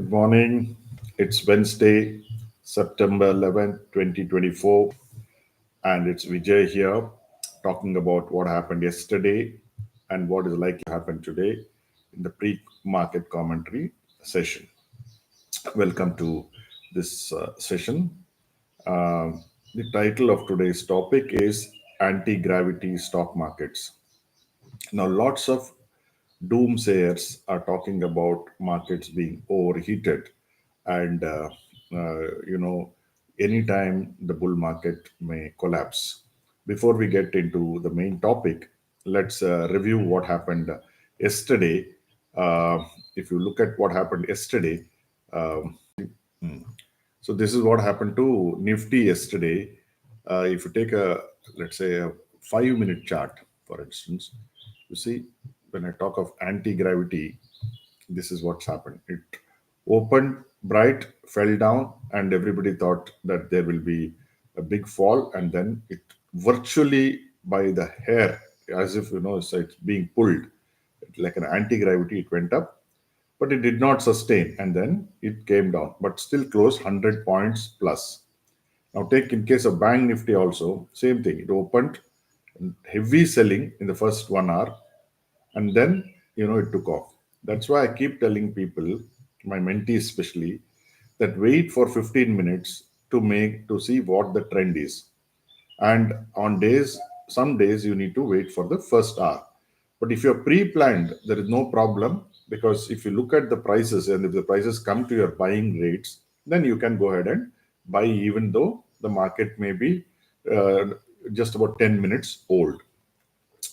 Good morning. It's Wednesday, September 11th, 2024, and it's Vijay here talking about what happened yesterday and what is likely to happen today in the pre market commentary session. Welcome to this session. Uh, the title of today's topic is Anti Gravity Stock Markets. Now, lots of doomsayers are talking about markets being overheated and anytime the bull market may collapse. Before we get into the main topic, let's review what happened yesterday. If you look at what happened yesterday, um, so this is what happened to Nifty yesterday. If you take a, let's say, a 5 minute chart, for instance, you see, when I talk of anti-gravity, this is what's happened. It opened bright, fell down, and everybody thought that there will be a big fall, and then it virtually by the hair, as if so it's being pulled, like an anti-gravity, it went up, but it did not sustain, and then it came down, but still closed 100 points plus. Now, take in case of Bank Nifty also, same thing. It opened heavy selling in the first 1 hour, and then it took off. That's why I keep telling people, my mentees especially, that wait for 15 minutes to see what the trend is. And on days, some days you need to wait for the first hour. But if you're pre-planned, there is no problem, because if you look at the prices and if the prices come to your buying rates, then you can go ahead and buy, even though the market may be uh, just about 10 minutes old.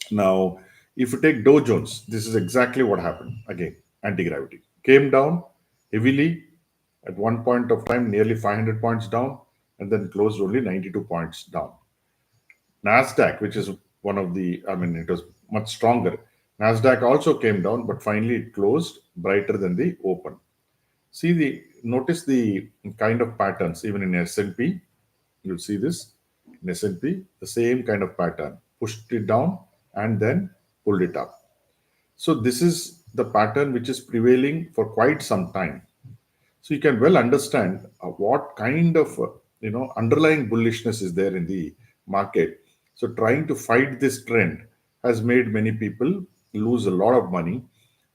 Now, if you take Dow Jones, this is exactly what happened. Again, anti-gravity came down heavily at one point of time, nearly 500 points down, and then closed only 92 points down. Nasdaq, which is one of the, I mean, it was much stronger. Nasdaq also came down, but finally it closed brighter than the open. See the notice the kind of patterns even in S&P. You'll see this in S&P, the same kind of pattern. Pushed it down and then pulled it up. So this is the pattern which is prevailing for quite some time. So you can well understand what kind of underlying bullishness is there in the market. So trying to fight this trend has made many people lose a lot of money.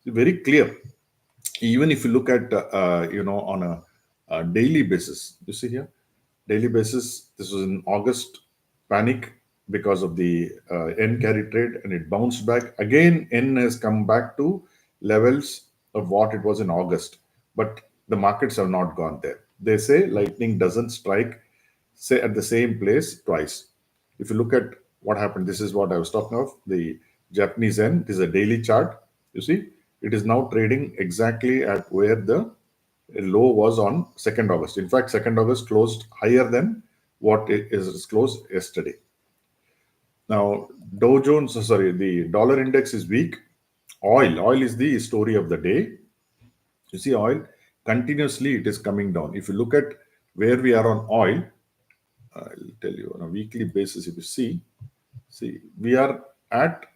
It's very clear. Even if you look at on a daily basis, you see here, daily basis. This was in August, panic because of the N carry trade, and it bounced back again. N has come back to levels of what it was in August, but the markets have not gone there. They say lightning doesn't strike say at the same place twice. If you look at what happened, this is what I was talking of, the Japanese yen. This is a daily chart. You see, it is now trading exactly at where the low was on 2nd August. In fact, 2nd August closed higher than what it is closed yesterday. Now, Dow Jones, sorry, the dollar index is weak. Oil is the story of the day. You see, oil continuously it is coming down. If you look at where we are on oil, I'll tell you on a weekly basis. If you see, we are at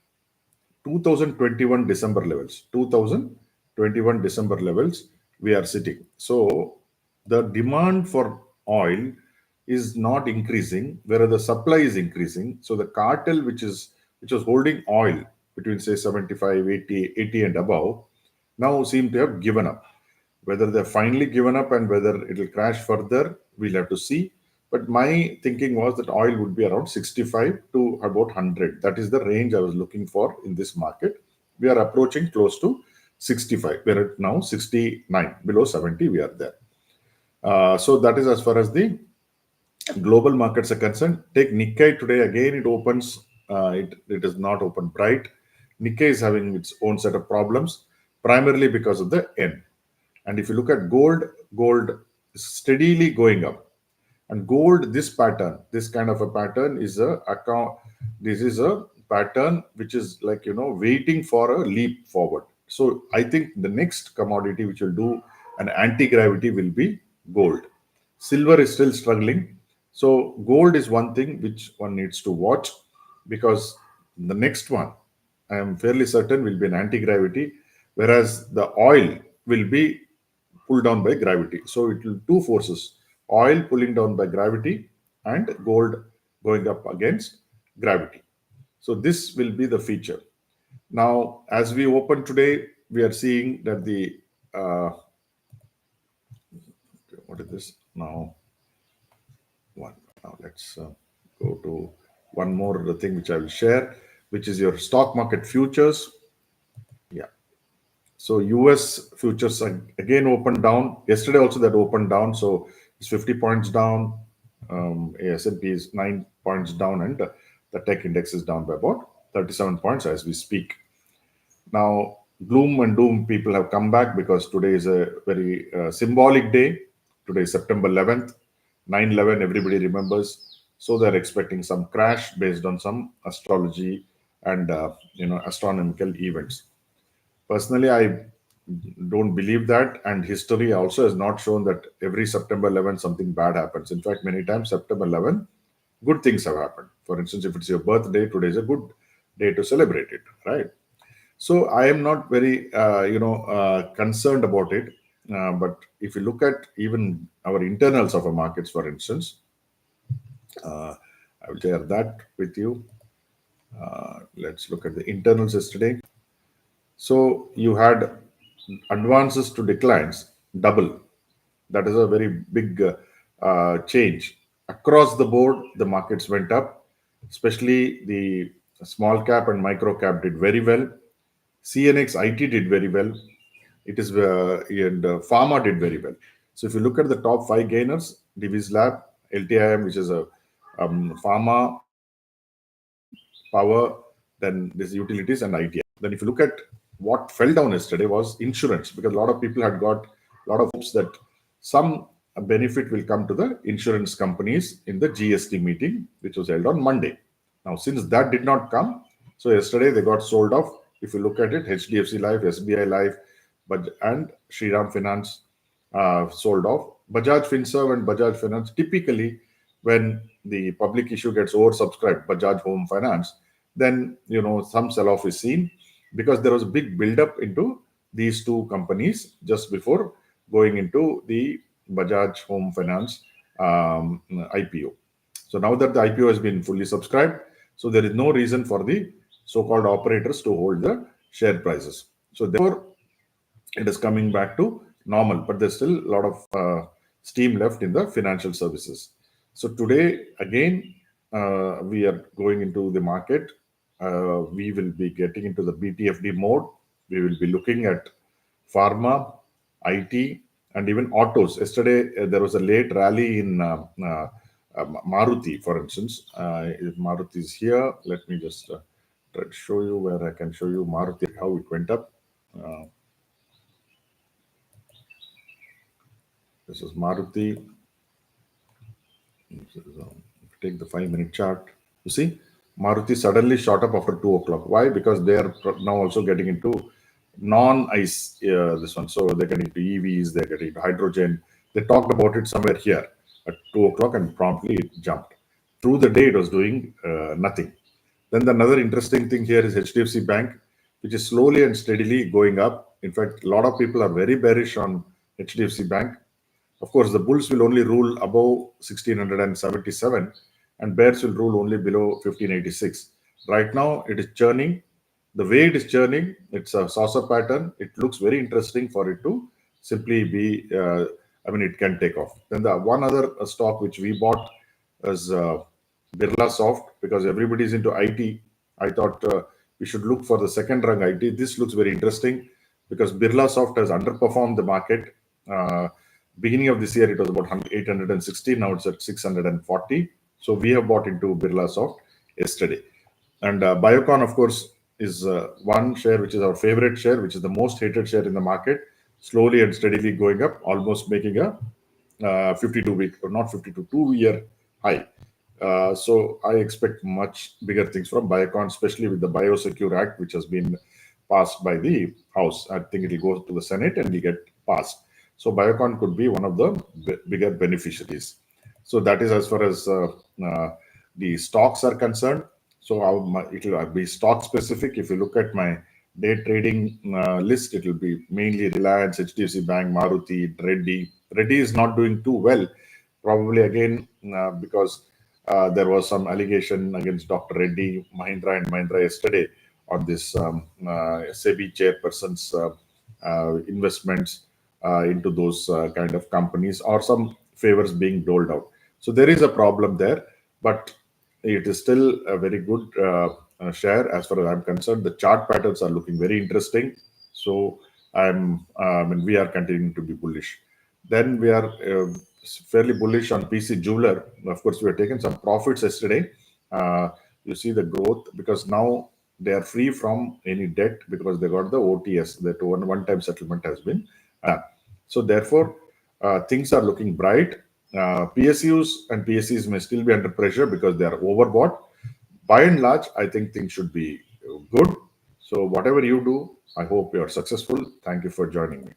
2021 December levels. 2021 December levels we are sitting. So the demand for oil is not increasing, whereas the supply is increasing. So the cartel which was holding oil between say 75, 80 and above now seem to have given up. Whether they've finally given up and whether it will crash further, we'll have to see. But my thinking was that oil would be around 65 to about 100. That is the range I was looking for in this market. We are approaching close to 65. We're at now 69, below 70, we are there. So that is as far as the global markets are concerned. Take Nikkei today, again, it opens, it is not open bright. Nikkei is having its own set of problems, primarily because of the N. And if you look at gold is steadily going up. And gold, this pattern, this kind of a pattern is a account. This is a pattern which is like waiting for a leap forward. So I think the next commodity which will do an anti-gravity will be gold. Silver is still struggling. So gold is one thing which one needs to watch, because the next one I am fairly certain will be an anti-gravity, whereas the oil will be pulled down by gravity. So it will two forces: oil pulling down by gravity and gold going up against gravity. So this will be the feature. Now, as we open today, we are seeing that the what is this now? One. Now let's go to one more thing which I will share, which is your stock market futures. Yeah. So US futures again opened down. Yesterday also that opened down. So it's 50 points down. S&P is 9 points down, and the tech index is down by about 37 points as we speak. Now, gloom and doom people have come back because today is a very symbolic day. Today is September 11th, 9/11. Everybody remembers. So they're expecting some crash based on some astrology and astronomical events. Personally, I don't believe that, and history also has not shown that every September 11 something bad happens. In fact, many times September 11 good things have happened. For instance, if it's your birthday, today is a good day to celebrate it, right? So I am not very concerned about it. But if you look at even our internals of our markets, for instance, I will share that with you. Let's look at the internals yesterday. So you had advances to declines double. That is a very big change. Across the board, the markets went up, especially the small cap and micro cap did very well. CNX IT did very well. It is and Pharma did very well. So if you look at the top five gainers, Divi's Lab, LTIM, which is a pharma, power, then this utilities and IT. Then if you look at what fell down yesterday was insurance, because a lot of people had got a lot of hopes that some benefit will come to the insurance companies in the GST meeting, which was held on Monday. Now, since that did not come, so yesterday they got sold off. If you look at it, HDFC Life, SBI Life, and Shriram Finance sold off. Bajaj Finserv and Bajaj Finance, typically when the public issue gets oversubscribed, Bajaj Home Finance, then some sell-off is seen because there was a big build-up into these two companies just before going into the Bajaj Home Finance IPO. So now that the IPO has been fully subscribed, so there is no reason for the so-called operators to hold the share prices. So therefore, it is coming back to normal, but there's still a lot of steam left in the financial services. So today, again, we are going into the market. We will be getting into the BTFD mode. We will be looking at pharma, IT, and even autos. Yesterday, there was a late rally in Maruti, for instance. If Maruti is here, let me just try to show you where I can show you Maruti, how it went up. This is Maruti. Take the 5-minute chart. You see, Maruti suddenly shot up after 2 o'clock. Why? Because they are now also getting into non-ICE, this one. So they're getting into EVs, they're getting into hydrogen. They talked about it somewhere here at 2 o'clock and promptly it jumped. Through the day, it was doing nothing. Then another interesting thing here is HDFC Bank, which is slowly and steadily going up. In fact, a lot of people are very bearish on HDFC Bank. Of course, the bulls will only rule above 1677 and bears will rule only below 1586. Right now, it is churning. The way it is churning, it's a saucer pattern. It looks very interesting for it to simply be, it can take off. Then the one other stock which we bought is Birlasoft, because everybody is into IT. I thought we should look for the second rung IT. This looks very interesting because Birlasoft has underperformed the market. Beginning of this year, it was about 860. Now it's at 640. So we have bought into Birlasoft yesterday. And Biocon, of course, is one share which is our favorite share, which is the most hated share in the market, slowly and steadily going up, almost making a 52-week, or not 52, 2-year high. So I expect much bigger things from Biocon, especially with the Biosecure Act, which has been passed by the House. I think it will go to the Senate and will get passed. So Biocon could be one of the bigger beneficiaries. So that is as far as the stocks are concerned. So it will be stock specific. If you look at my day trading list, it will be mainly Reliance, HDFC Bank, Maruti, Reddy. Reddy is not doing too well, probably again because there was some allegation against Dr. Reddy, Mahindra and Mahindra yesterday on this SEBI chairperson's investments into those kind of companies, or some favors being doled out. So there is a problem there, but it is still a very good share as far as I'm concerned. The chart patterns are looking very interesting. So I mean, we are continuing to be bullish. Then we are fairly bullish on PC Jeweler. Of course, we have taken some profits yesterday. You see the growth because now they are free from any debt because they got the OTS, that one-time settlement has been done. So therefore, things are looking bright. PSUs and PSCs may still be under pressure because they are overbought. By and large, I think things should be good. So whatever you do, I hope you are successful. Thank you for joining me.